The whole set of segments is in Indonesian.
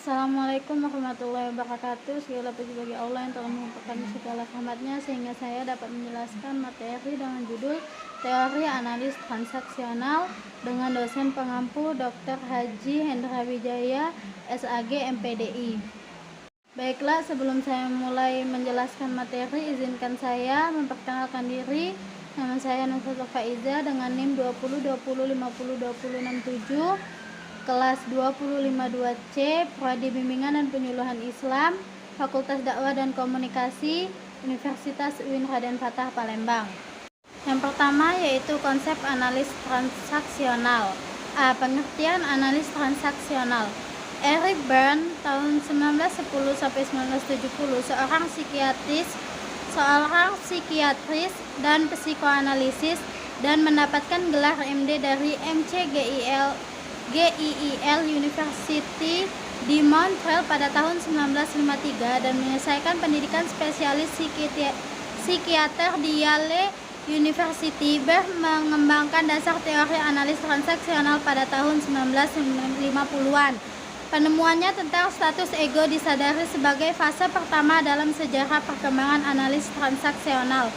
Assalamualaikum warahmatullahi wabarakatuh. Segala puji bagi Allah yang telah mengumpulkan segala rahmatnya sehingga saya dapat menjelaskan materi dengan judul Teori Analis Transaksional dengan dosen pengampu Dr. Haji Hendra Wijaya, SAG MPDI. Baiklah, sebelum saya mulai menjelaskan materi, izinkan saya memperkenalkan diri. Nama saya Nufrul Faiza dengan NIM 2020502067, kelas 252C, Prodi Bimbingan dan Penyuluhan Islam, Fakultas Dakwah dan Komunikasi, Universitas UIN Raden Fatah Palembang. Yang pertama yaitu konsep analis transaksional. Pengertian analis transaksional. Eric Berne tahun 1910-1970, seorang psikiatris dan psikoanalisis, dan mendapatkan gelar MD dari MCGIL University di Montreal pada tahun 1953 dan menyelesaikan pendidikan spesialis psikiater di Yale University. Berne mengembangkan dasar teori analis transaksional pada tahun 1950-an. Penemuannya tentang status ego disadari sebagai fase pertama dalam sejarah perkembangan analis transaksional.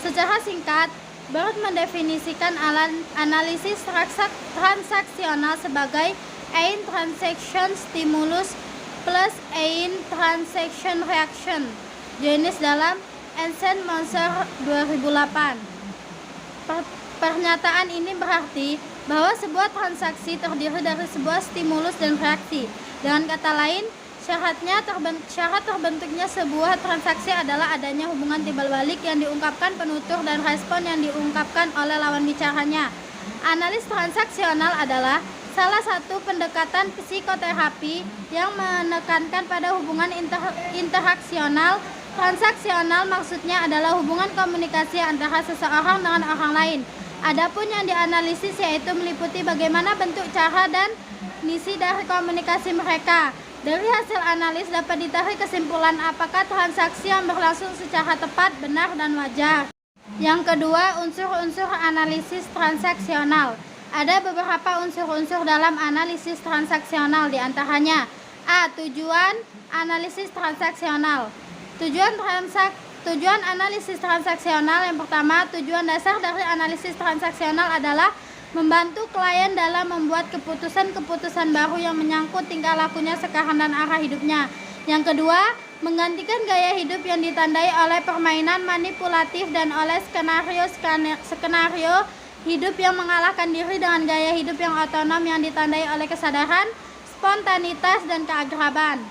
Secara singkat, Berne mendefinisikan analisis transaksional sebagai ein transaction stimulus plus ein transaction reaction, jenis dalam Ensent Monser 2008. Pernyataan ini berarti bahwa sebuah transaksi terdiri dari sebuah stimulus dan reaksi. Dengan kata lain, syarat terbentuknya sebuah transaksi adalah adanya hubungan timbal balik yang diungkapkan penutur dan respon yang diungkapkan oleh lawan bicaranya. Analis transaksional adalah salah satu pendekatan psikoterapi yang menekankan pada hubungan interaksional. Transaksional maksudnya adalah hubungan komunikasi antara seseorang dengan orang lain. Adapun yang dianalisis yaitu meliputi bagaimana bentuk, cara, dan misi dari komunikasi mereka. Dari hasil analis dapat ditarik kesimpulan apakah transaksi yang berlangsung secara tepat, benar, dan wajar. Yang kedua, unsur-unsur analisis transaksional. Ada beberapa unsur-unsur dalam analisis transaksional, diantaranya tujuan analisis transaksional. Tujuan analisis transaksional yang pertama, tujuan dasar dari analisis transaksional adalah membantu klien dalam membuat keputusan-keputusan baru yang menyangkut tingkah lakunya sekarang dan arah hidupnya. Yang kedua, menggantikan gaya hidup yang ditandai oleh permainan manipulatif dan oleh skenario hidup yang mengalahkan diri dengan gaya hidup yang otonom yang ditandai oleh kesadaran, spontanitas, dan keakraban.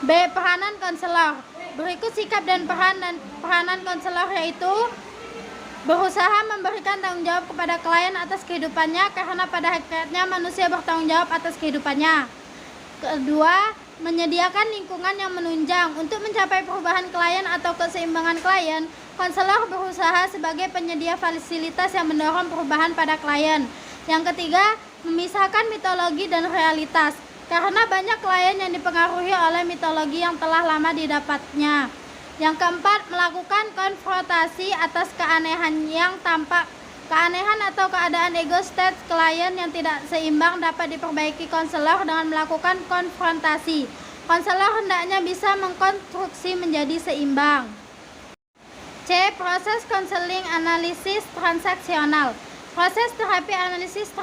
B. Peranan konselor. Berikut sikap dan peranan konselor yaitu berusaha memberikan tanggung jawab kepada klien atas kehidupannya, karena pada hakikatnya manusia bertanggung jawab atas kehidupannya. Kedua, menyediakan lingkungan yang menunjang. Untuk mencapai perubahan klien atau keseimbangan klien, konselor berusaha sebagai penyedia fasilitas yang mendorong perubahan pada klien. Yang ketiga, memisahkan mitologi dan realitas, karena banyak klien yang dipengaruhi oleh mitologi yang telah lama didapatnya. Yang keempat, melakukan konfrontasi atas keanehan atau keadaan ego state klien yang tidak seimbang dapat diperbaiki konselor dengan melakukan konfrontasi. Konselor hendaknya bisa mengkonstruksi menjadi seimbang. C. Proses konseling analisis transaksional. Proses terapi analisis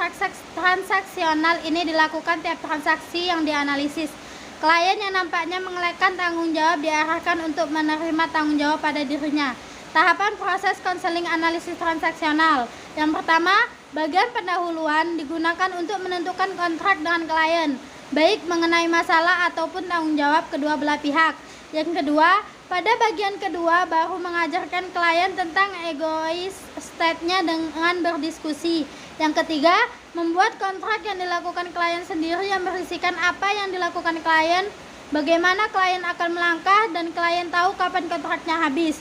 transaksional ini dilakukan tiap transaksi yang dianalisis. Klien yang nampaknya mengelakkan tanggung jawab diarahkan untuk menerima tanggung jawab pada dirinya. Tahapan proses konseling analisis transaksional. Yang pertama, bagian pendahuluan digunakan untuk menentukan kontrak dengan klien, baik mengenai masalah ataupun tanggung jawab kedua belah pihak. Yang kedua, pada bagian kedua baru mengajarkan klien tentang egois state-nya dengan berdiskusi. Yang ketiga, membuat kontrak yang dilakukan klien sendiri yang berisikan apa yang dilakukan klien, bagaimana klien akan melangkah, dan klien tahu kapan kontraknya habis.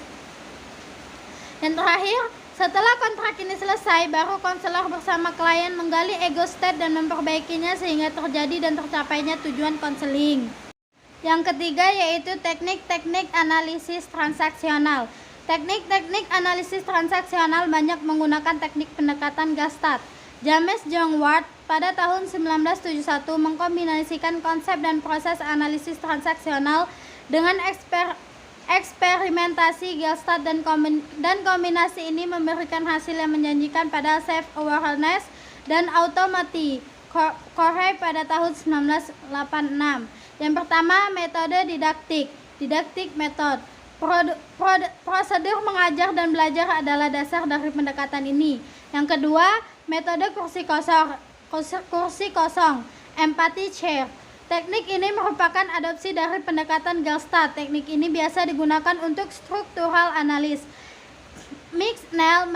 Dan terakhir, setelah kontrak ini selesai, baru konselor bersama klien menggali ego state dan memperbaikinya sehingga terjadi dan tercapainya tujuan konseling. Yang ketiga yaitu teknik-teknik analisis transaksional. Teknik-teknik analisis transaksional banyak menggunakan teknik pendekatan Gestalt. James John Ward pada tahun 1971 mengkombinasikan konsep dan proses analisis transaksional dengan eksperimentasi Gestalt dan kombinasi ini memberikan hasil yang menjanjikan pada self-awareness dan automatic Corey pada tahun 1986. Yang pertama, metode didaktik method. Prosedur mengajar dan belajar adalah dasar dari pendekatan ini. Yang kedua, metode kursi kosong, empathy chair. Teknik ini merupakan adopsi dari pendekatan Gestalt. Teknik ini biasa digunakan untuk struktural analis. Mixnell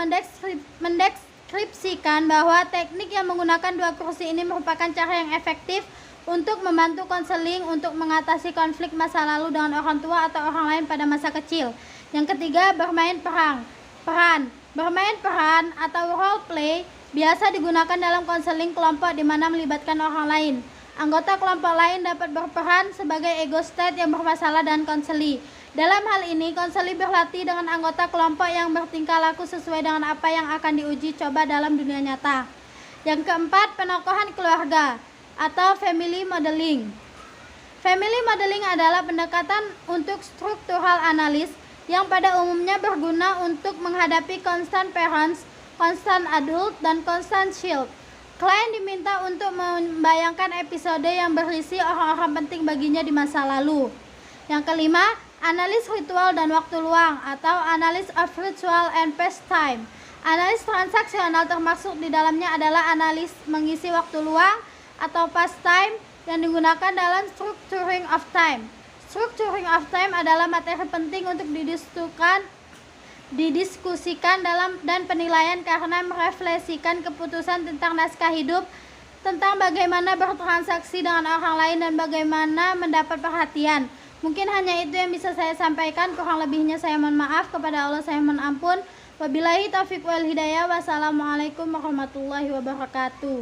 mendeskripsikan bahwa teknik yang menggunakan dua kursi ini merupakan cara yang efektif untuk membantu konseling untuk mengatasi konflik masa lalu dengan orang tua atau orang lain pada masa kecil. Yang ketiga, bermain peran. Bermain peran atau role play biasa digunakan dalam konseling kelompok di mana melibatkan orang lain. Anggota kelompok lain dapat berperan sebagai ego state yang bermasalah dan konseli. Dalam hal ini, konseli berlatih dengan anggota kelompok yang bertingkah laku sesuai dengan apa yang akan diuji coba dalam dunia nyata. Yang keempat, penokohan keluarga atau family modeling. Family modeling adalah pendekatan untuk struktural analis yang pada umumnya berguna untuk menghadapi constant parents, constant adult, dan constant child. Klien diminta untuk membayangkan episode yang berisi orang-orang penting baginya di masa lalu. Yang kelima, analis ritual dan waktu luang atau analis of ritual and pastime. Analis transaksional termasuk di dalamnya adalah analis mengisi waktu luang atau pastime yang digunakan dalam structuring of time. Structuring of time adalah materi penting untuk didiskusikan dan penilaian karena merefleksikan keputusan tentang naskah hidup, tentang bagaimana bertransaksi dengan orang lain dan bagaimana mendapat perhatian. Mungkin hanya itu yang bisa saya sampaikan, kurang lebihnya saya mohon maaf, kepada Allah saya mohon ampun. Wabillahi taufiq wal hidayah. Wassalamualaikum warahmatullahi wabarakatuh.